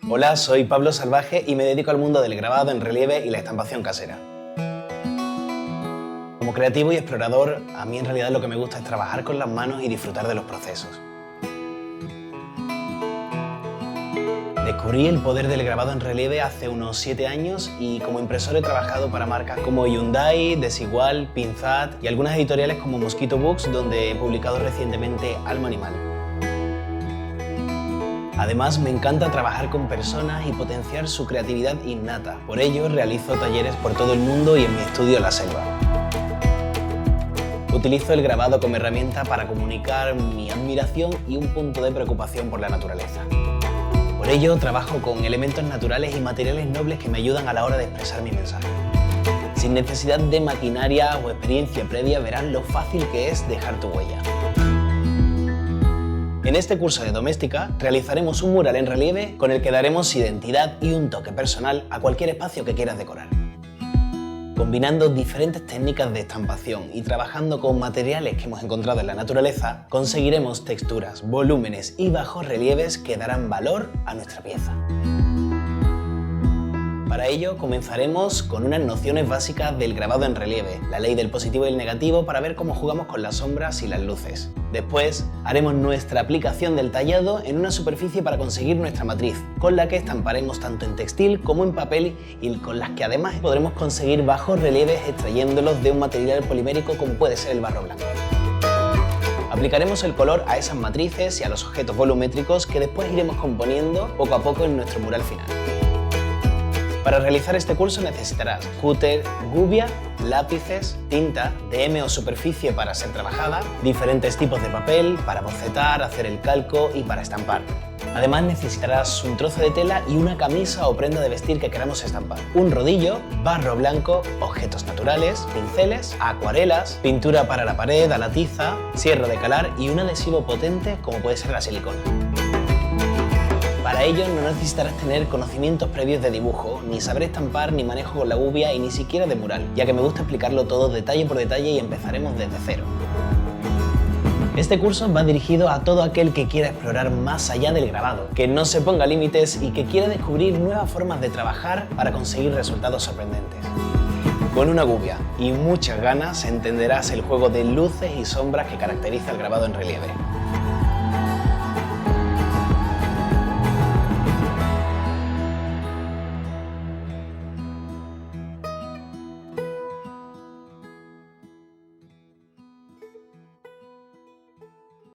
Hola, soy Pablo Salvaje y me dedico al mundo del grabado en relieve y la estampación casera. Como creativo y explorador, a mí en realidad lo que me gusta es trabajar con las manos y disfrutar de los procesos. Descubrí el poder del grabado en relieve hace unos 7 años y como impresor he trabajado para marcas como Hyundai, Desigual, Pinzat y algunas editoriales como Mosquito Books, donde he publicado recientemente Alma Animal. Además, me encanta trabajar con personas y potenciar su creatividad innata. Por ello, realizo talleres por todo el mundo y en mi estudio La Selva. Utilizo el grabado como herramienta para comunicar mi admiración y un punto de preocupación por la naturaleza. Por ello, trabajo con elementos naturales y materiales nobles que me ayudan a la hora de expresar mi mensaje. Sin necesidad de maquinaria o experiencia previa, verán lo fácil que es dejar tu huella. En este curso de doméstica realizaremos un mural en relieve con el que daremos identidad y un toque personal a cualquier espacio que quieras decorar. Combinando diferentes técnicas de estampación y trabajando con materiales que hemos encontrado en la naturaleza, conseguiremos texturas, volúmenes y bajos relieves que darán valor a nuestra pieza. Para ello comenzaremos con unas nociones básicas del grabado en relieve, la ley del positivo y el negativo para ver cómo jugamos con las sombras y las luces. Después haremos nuestra aplicación del tallado en una superficie para conseguir nuestra matriz, con la que estamparemos tanto en textil como en papel y con las que además podremos conseguir bajos relieves extrayéndolos de un material polimérico como puede ser el barro blanco. Aplicaremos el color a esas matrices y a los objetos volumétricos que después iremos componiendo poco a poco en nuestro mural final. Para realizar este curso necesitarás cúter, gubia, lápices, tinta, DM o superficie para ser trabajada, diferentes tipos de papel para bocetar, hacer el calco y para estampar. Además necesitarás un trozo de tela y una camisa o prenda de vestir que queramos estampar, un rodillo, barro blanco, objetos naturales, pinceles, acuarelas, pintura para la pared a la tiza, cierre de calar y un adhesivo potente como puede ser la silicona. Para ello no necesitarás tener conocimientos previos de dibujo, ni saber estampar, ni manejo con la gubia y ni siquiera de mural, ya que me gusta explicarlo todo detalle por detalle y empezaremos desde cero. Este curso va dirigido a todo aquel que quiera explorar más allá del grabado, que no se ponga límites y que quiera descubrir nuevas formas de trabajar para conseguir resultados sorprendentes. Con una gubia y muchas ganas entenderás el juego de luces y sombras que caracteriza el grabado en relieve.